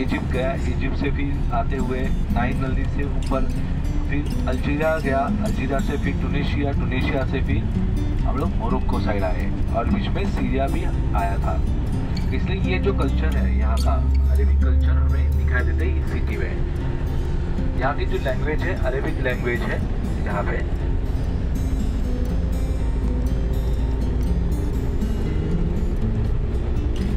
Egypt गया, Egypt से फिर आते हुए नाइल नदी से ऊपर फिर अल्जीरिया गया, अल्जीरिया से फिर टूनिशिया, टूनिशिया से फिर हम लोग मोरक्को साइड आए और बीच में सीरिया भी आया था। इसलिए ये जो कल्चर है यहाँ का, अरेबिक कल्चर हमें दिखाई देता है इस सिटी में। यहाँ की जो लैंग्वेज है अरेबिक लैंग्वेज है यहाँ पे।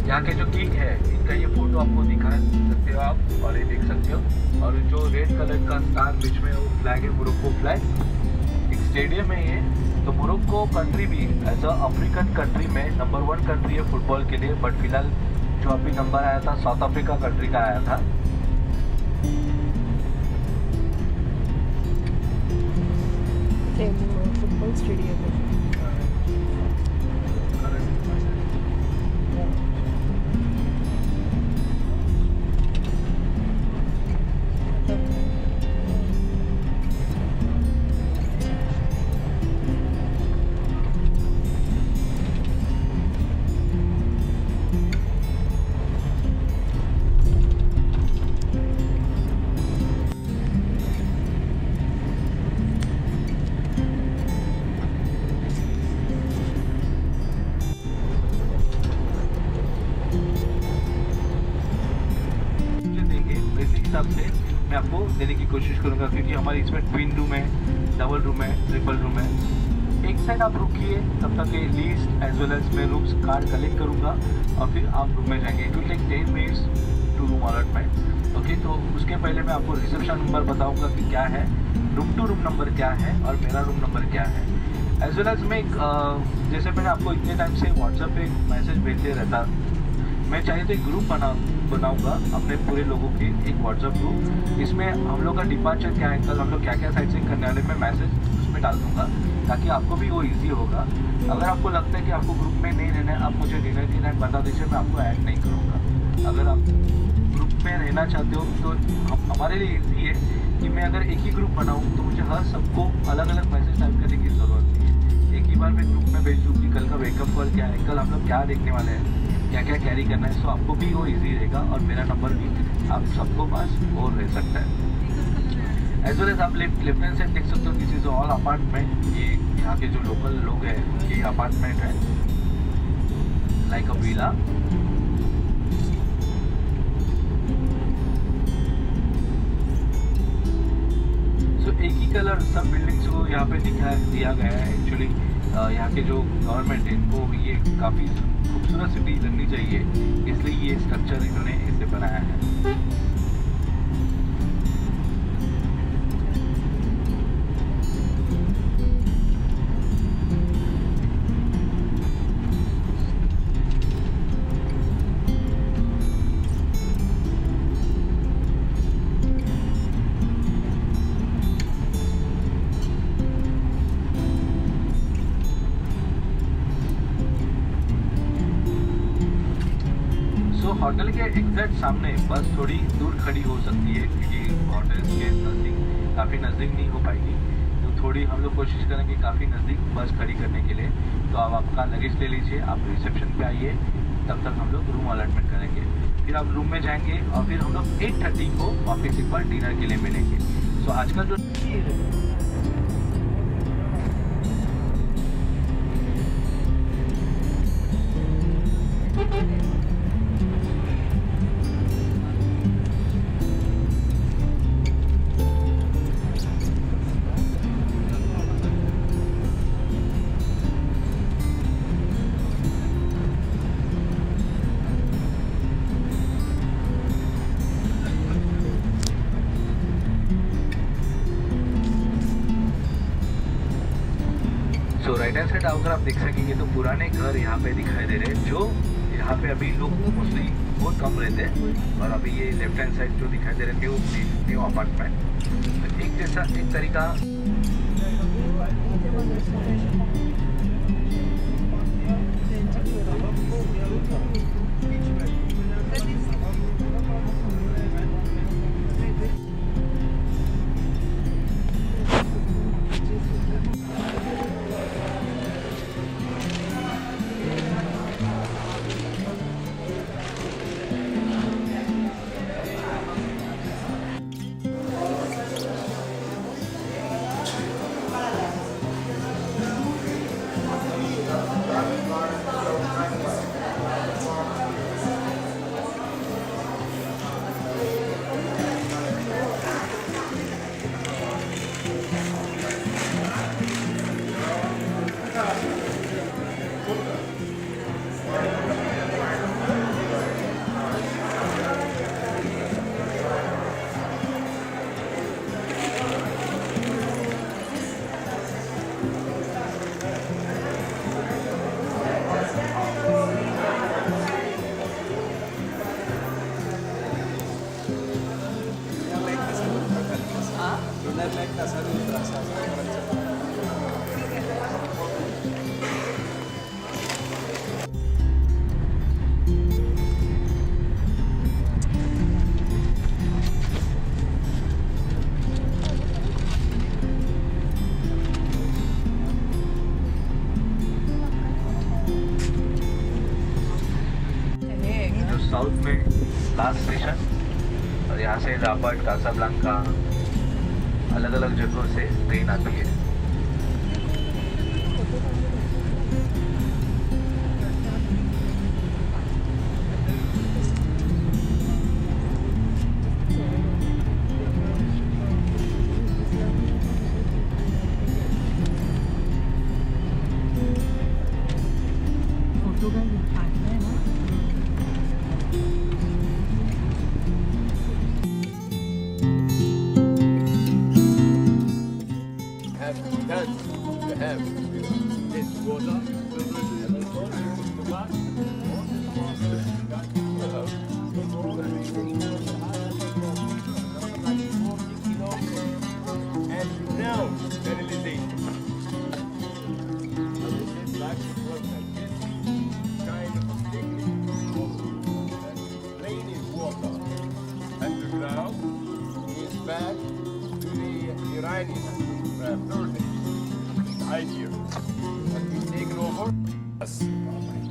यहाँ के जो किंग है इनका ये फोटो आपको दिखा सकते हो आप, और ये देख सकते हो। और जो रेड कलर का स्टार बीच में वो फ्लैग है, मोरक्को फ्लैग। एक स्टेडियम है ये। तो मोरक्को कंट्री भी एज अ अफ्रीकन कंट्री में नंबर 1 कंट्री है फुटबॉल के लिए। बट फिलहाल जो अभी नंबर आया था साउथ अफ्रीका कंट्री का आया था। फुटबॉल स्टेडियम है। हिसाब से मैं आपको देने की कोशिश करूंगा, क्योंकि हमारे इसमें ट्विन रूम है, डबल रूम है, ट्रिपल रूम है। एक साइड आप रुकिए, तब तक ये लिस्ट एज वेल एज मैं रूम्स कार्ड कलेक्ट करूंगा और फिर आप रूम में जाएंगे। It will take 10 minutes to room allotment. Okay, तो उसके पहले मैं आपको रिसेप्शन नंबर बताऊंगा कि क्या है, रूम टू रूम नंबर क्या है और मेरा रूम नंबर क्या है। एज वेल एज मैं जैसे मैंने आपको इतने टाइम से व्हाट्सएप पे मैसेज भेजते रहता, मैं चाहे तो एक ग्रुप बनाऊंगा अपने पूरे लोगों के, एक व्हाट्सएप ग्रुप। इसमें हम लोग का डिपार्चर क्या है, कल हम लोग क्या क्या साइट सीइंग करने वाले, मैं मैसेज उसमें डाल दूँगा ताकि आपको भी वो ईजी होगा। अगर आपको लगता है कि आपको ग्रुप में नहीं रहना है, आप मुझे डिनर की नाइट बता दीजिए, मैं आपको ऐड नहीं करूँगा। अगर आप ग्रुप में रहना चाहते हो तो हमारे लिए ईजी है कि मैं अगर एक ही ग्रुप बनाऊँ तो मुझे हर सबको अलग अलग मैसेज टाइप करने की ज़रूरत नहीं है। एक ही बार मैं ग्रुप में भेज दूँ कि कल का वेकअप कॉल क्या है, कल हम लोग क्या देखने वाले हैं, क्या क्या कैरी करना है। सो आपको भी वो इजी रहेगा और मेरा नंबर भी आप सबको पास वो रह सकता है। एज वेल एज आप लेफ्ट हैंड साइड देख सकते हो, दिस इज ऑल अपार्टमेंट। ये यहाँ के जो लोकल लोग हैं उनके अपार्टमेंट है, लाइक अ विला। सो एक ही कलर सब बिल्डिंग्स को यहाँ पे दिया गया है। एक्चुअली यहाँ के जो गवर्नमेंट है इनको ये काफ़ी खूबसूरत सिटी लगनी चाहिए, इसलिए ये स्ट्रक्चर इन्होंने इसे बनाया है। होटल के एग्जैक्ट सामने बस थोड़ी दूर खड़ी हो सकती है, क्योंकि होटल के नज़दीक काफ़ी नज़दीक नहीं हो पाएगी। तो थोड़ी हम लोग कोशिश करेंगे काफ़ी नज़दीक बस खड़ी करने के लिए। तो आप आपका लगेज ले लीजिए, आप रिसेप्शन पे आइए, तब तक हम लोग रूम अलॉटमेंट करेंगे। फिर आप रूम में जाएंगे और फिर हम लोग 8:30 को वापस एक बार डिनर के लिए मिलेंगे। सो आज का जो राइट हैंड साइड अगर आप देख सकेंगे तो पुराने घर यहाँ पे दिखाई दे रहे हैं, जो यहाँ पे अभी लोग मोस्टली बहुत कम रहते हैं। और अभी ये लेफ्ट हैंड साइड जो दिखाई दे रहे थे वो न्यू अपार्टमेंट। तो एक जैसा एक तरीका जो साउथ में लास्ट स्टेशन और यहाँ से राबर्ट कासाब्लांका अलग अलग जगहों से ट्रेन आती है।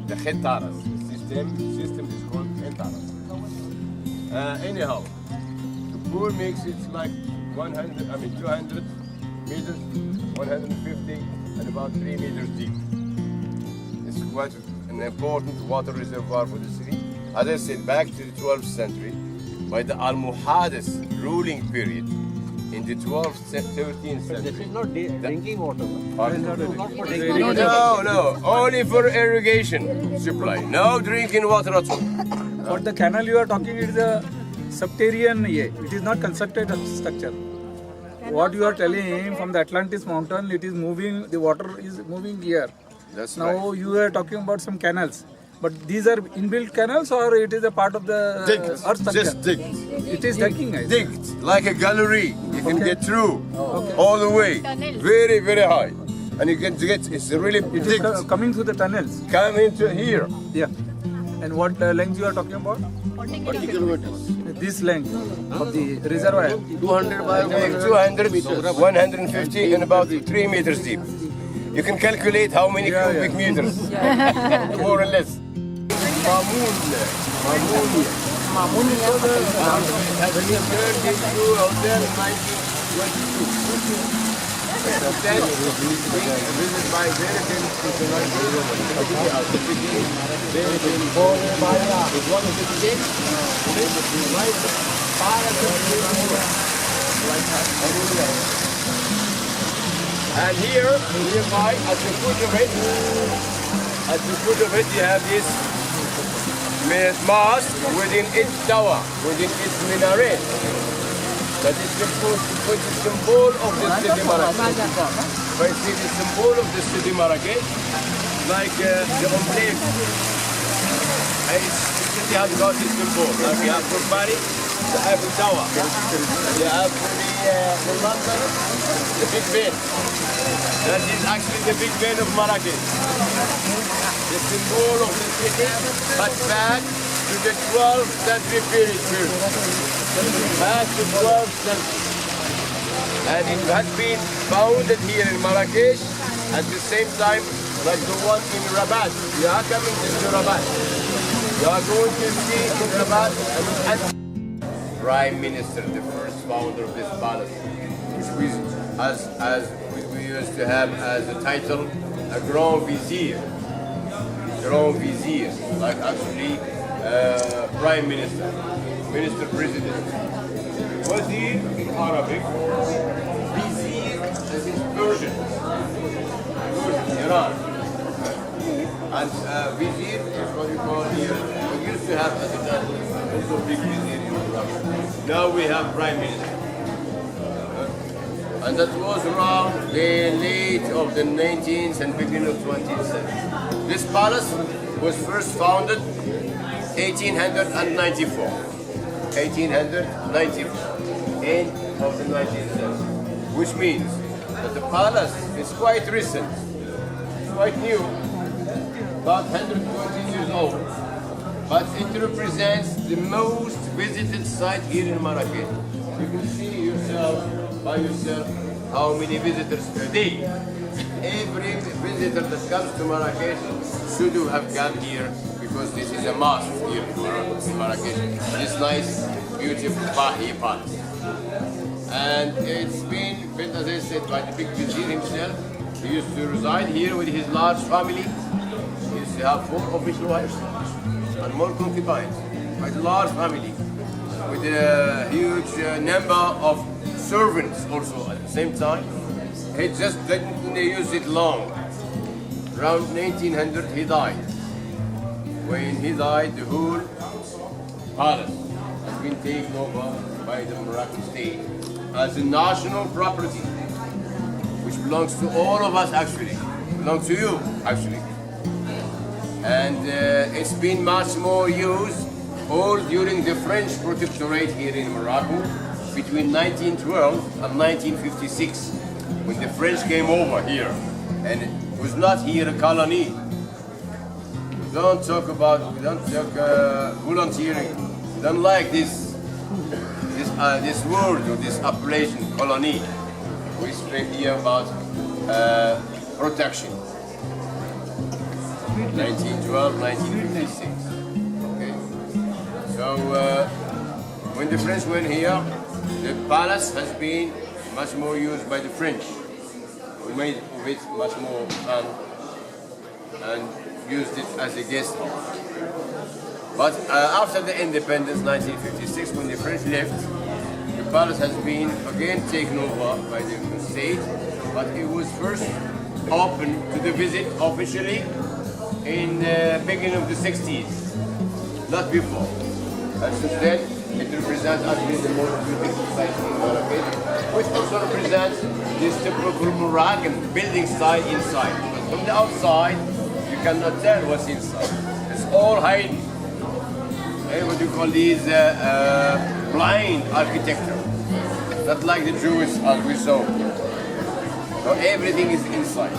The Gentaras. System is called Gentaras. Anyhow, the pool makes it like 200 meters, 150, and about 3 meters deep. It's quite an important water reservoir for the city. As I said, back to the 12th century, by the Almohades ruling period, in the 12th, 13th century. This is not drinking water. No, only for irrigation supply. No drinking water at all. But the canal you are talking is a subterranean. It is not constructed structure. What you are telling from the Atlantis mountain, it is moving. The water is moving here. That's now right. you are talking about some canals. But these are inbuilt canals or it is a part of the earth structure? Just digged. It is digging, I think. Digged, like a gallery. You can get through Okay. all the way. Very, very high. And you can get, it's really It is digged. coming through the tunnels. Come into here. Yeah. And what length you are talking about? 40 kilometers. This length of the reservoir. 200 by 200, 150 and about 3 meters deep. You can calculate how many cubic meters, more or less. Mamun has been turned into a hotel in 1922. Then visited by very famous personalities. Is one of the kings. And here, nearby, at the foot of it, you have this mosque within its tower, within its minaret. That is supposed to put the symbol of the city Marrakesh. If I see the symbol of the city Marrakesh, like the emblem. And the city has got its symbol. Like you have for Paris, the Eiffel Tower. You have for London, the Big Ben. That is actually the Big Ben of Marrakesh. The symbol of the city, but back to the 12th century period. Back to 12th century. And it has been founded here in Marrakesh at the same time like the one in Rabat. You are coming to Rabat. You are going to see in Rabat and Prime Minister, the first founder of this palace, which we used to have as a title, a Grand Vizier. Grand Vizier, like actually Prime Minister, Minister President. Wazir in Arabic, Vizier as is Persian, Iran. And Vizier is what we call here, we used to have as a title, also Big Vizier in Arabic. Now we have Prime Minister. And that was around the late of the 19th and beginning of 20th century. This palace was first founded 1894. 1894, end of the 19th century. which means that the palace is quite recent, quite new, about 120 years old, but it represents the most visited site here in Marrakesh. You can see yourself, by yourself, how many visitors a day. Every visitor that comes to Marrakesh should have come here because this is a must here in Marrakesh. This nice, beautiful palace. And it's been built, as I said, by the big vizier himself. He used to reside here with his large family. He used to have 4 official wives and more concubines. Quite a large family with a huge number of servants also at the same time. He just didn't use it long. Around 1900 he died. When he died, the whole palace has been taken over by the Moroccan state as a national property, which belongs to all of us actually, belongs to you actually. And it's been much more used all during the French protectorate here in Morocco between 1912 and 1956, when the French came over here, and it was not here a colony. We don't talk volunteering. We don't like this word or this appellation, colony. We speak here about protection. 1912, 1956. Okay. So when the French went here, the palace has been much more used by the French. We made of it much more fun and used it as a guest house. But after the independence, 1956, when the French left, the palace has been again taken over by the state, but it was first opened to the visit officially in the beginning of the 60s, not before. And since then, it represents actually the most beautiful site in Marrakesh, which also represents this typical Moroccan building style inside. But from the outside, you cannot tell what's inside. It's all hidden. What you call these blind architecture, not like the Jews as we saw. So everything is inside.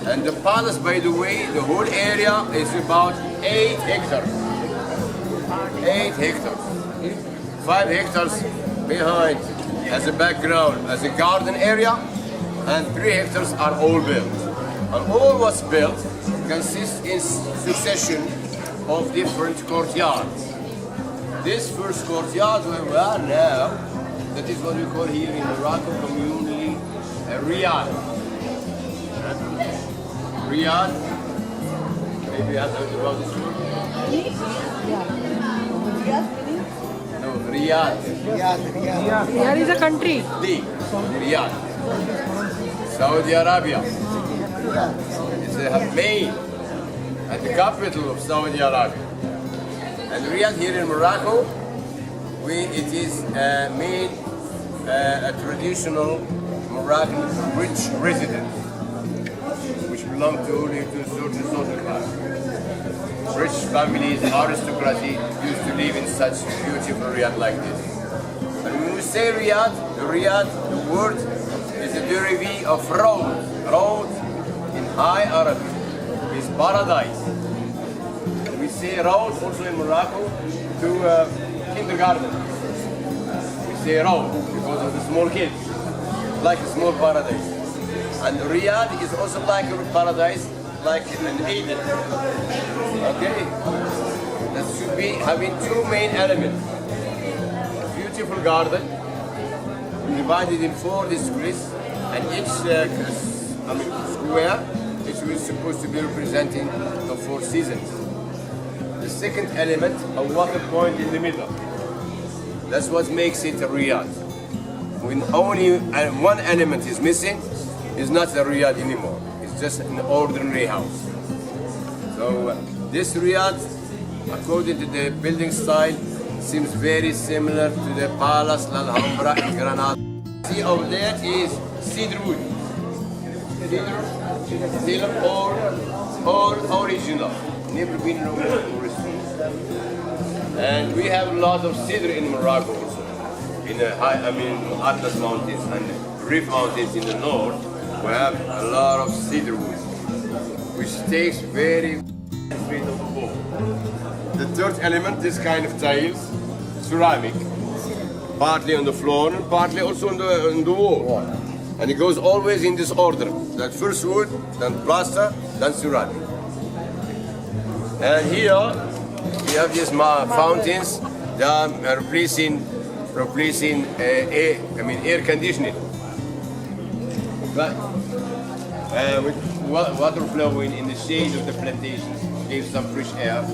And the palace, by the way, the whole area is about 8 hectares. 8 hectares. 5 hectares behind as a background, as a garden area, and 3 hectares are all built. And all what's built consists in succession of different courtyards. This first courtyard where we are now, that is what we call here in Morocco communally a riad. Riad, maybe you have heard about this word? No, Riyadh. Here is a country. Riyadh. Saudi Arabia. It's the main and the capital of Saudi Arabia. And Riyadh here in Morocco, it is a traditional Moroccan rich residence, which belong to only to certain social class. Rich families, aristocracy used to live in such beautiful Riyadh like this. And when we say Riyadh, the word is a derivative of road. Road in High Arabic is paradise. We say road also in Morocco to kindergarten. We say road because of the small kids, like a small paradise. And Riyadh is also like a paradise, like an Eden. Okay? That should be having 2 main elements. A beautiful garden, divided in 4 districts, and each square, which was supposed to be representing the 4 seasons. The second element, a water point in the middle. That's what makes it a Riyadh. When only one element is missing, it's not a Riyadh anymore. It's just an ordinary house. So this Riyadh, according to the building style, seems very similar to the Palace La Alhambra in Granada. See over there is cedar wood. Cedar all original. Never been removed. And we have a lot of cedar in Morocco also, in the Atlas Mountains and reef mountains in the north, we have a lot of cedar wood, which takes very feet of the wall. The third element, this kind of tiles, ceramic, partly on the floor and partly also on the wall. And it goes always in this order. That first wood, then plaster, then ceramic. And here we have these fountains that are replacing air conditioning. Right. With water flowing in the shade of the plantations, gives some fresh air.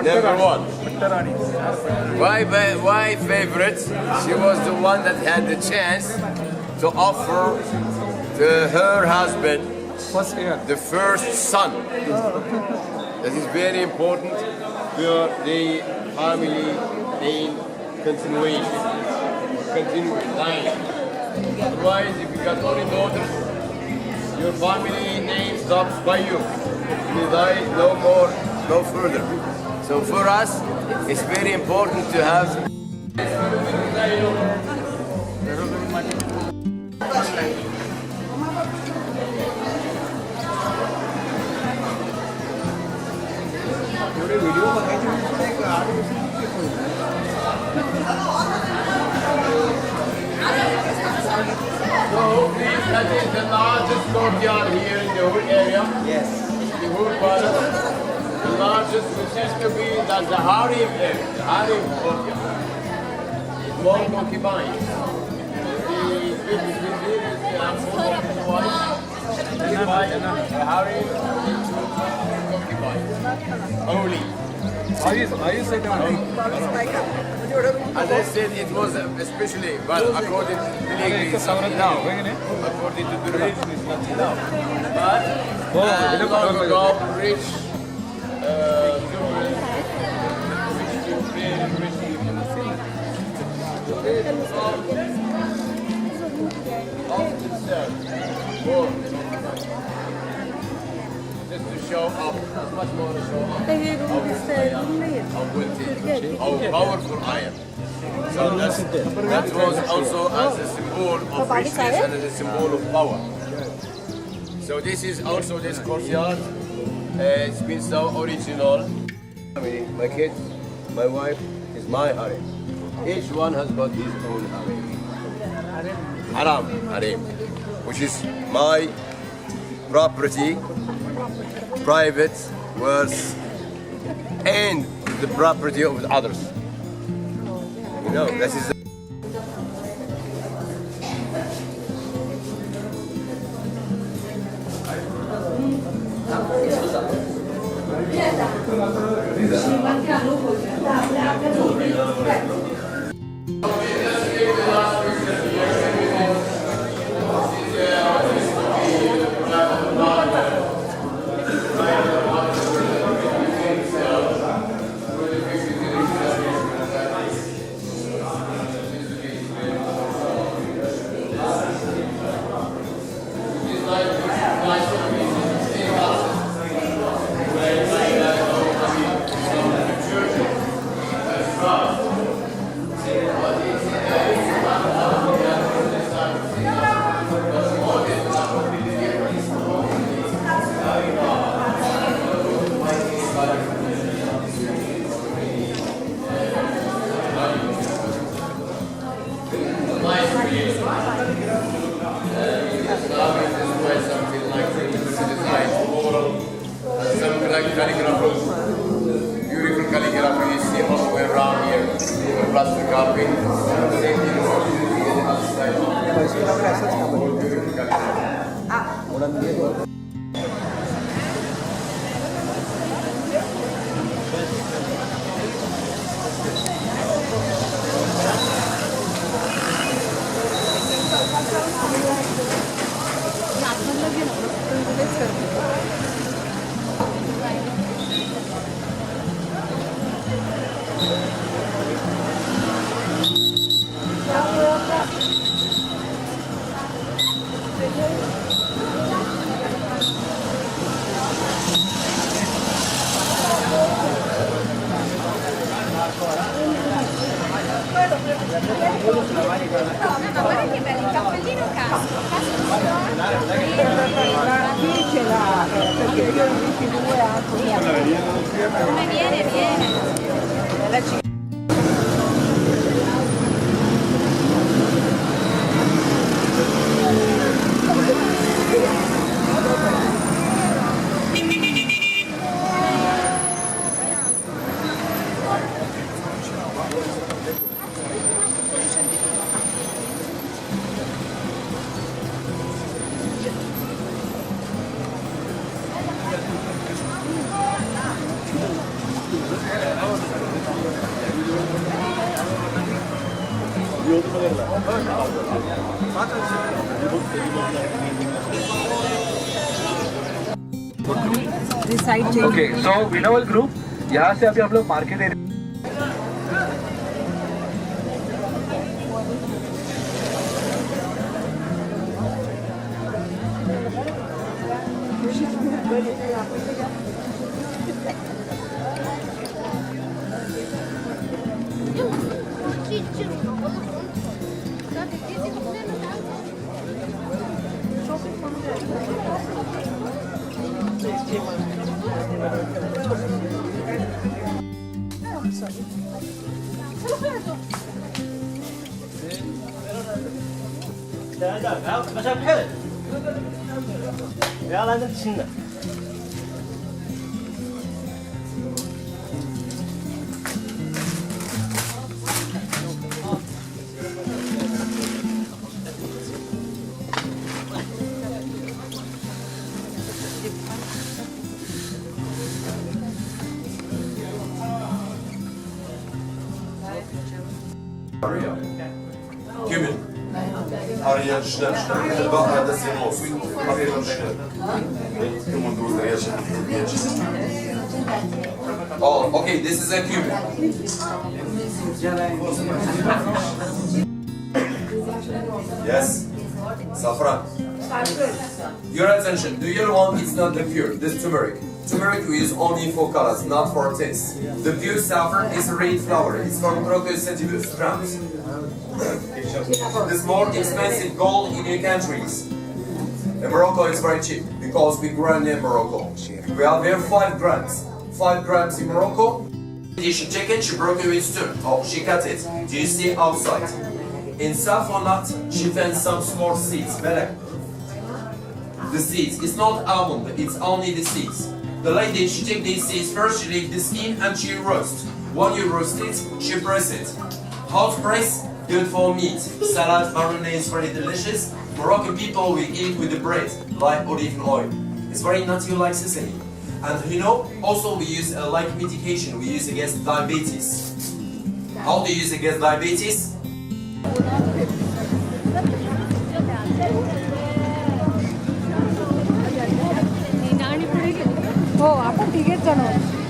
Number one. Why favorite? She was the one that had the chance to offer to her husband the first son. That is very important for the family name continuation, continuing line. Otherwise, if you got only daughters, your family name stops by you. You die no more, no further. So for us, it's very important to have. So that is the largest courtyard here in the whole area. Yes. The whole palace. The largest, which used to be that's the harem area, the harem courtyard. Small concubines. The difference between is they have more concubines. The harem into concubines. Only. Are you saying As I said, it was especially, well, according to the religion, it's not now. According to the religion, it's not now. But long ago, rich just to show up, much more to show up how wealthy, how powerful I am. So that was also as a symbol of richness and as a symbol of power. So this is also this courtyard. It's been so original. My kids, my wife is my harem. Each one has got his own harem. Harem, which is my property, private, worth, and the property of others. You know, that is. Beautiful calligraphy you see all the way around here. Plaster carving. Guarda che bello, il cappellino casco Chi ce l'ha? Perché io ho 22 anni. come viene? This side change. Okay so विनोवल group यहाँ से अभी हम लोग market area Kümmel. Araya schnell. Bak das hier los. Araya schnell. Come on, Oh, okay, this is a cumin. Yes. Saffron. Your attention, the yellow one is not the pure, this turmeric. Turmeric we use only for colors, not for taste. The pure saffron is a red flower. It's from Crocus sativus grams. This more expensive gold in your countries. In Morocco is very cheap because we grow near Morocco. We have here 5 grams. 5 grams in Morocco. She chicken, she broke it in two. Oh, she cut it. Do you see outside? In saffron nut, she found some small seeds. Better. The seeds. It's not almond, it's only the seeds. The lady, she take these seeds first, she leave the skin and she roast. When you roast it, she press it. Hot press, good for meat. Salad, marinade, very delicious. Moroccan people, we eat with the bread, like olive oil. It's very nutty like sesame. And you know, also we use like medication, we use against diabetes. How do you use against diabetes? हो आपण तिघेच जण आहोत.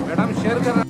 Madam share कर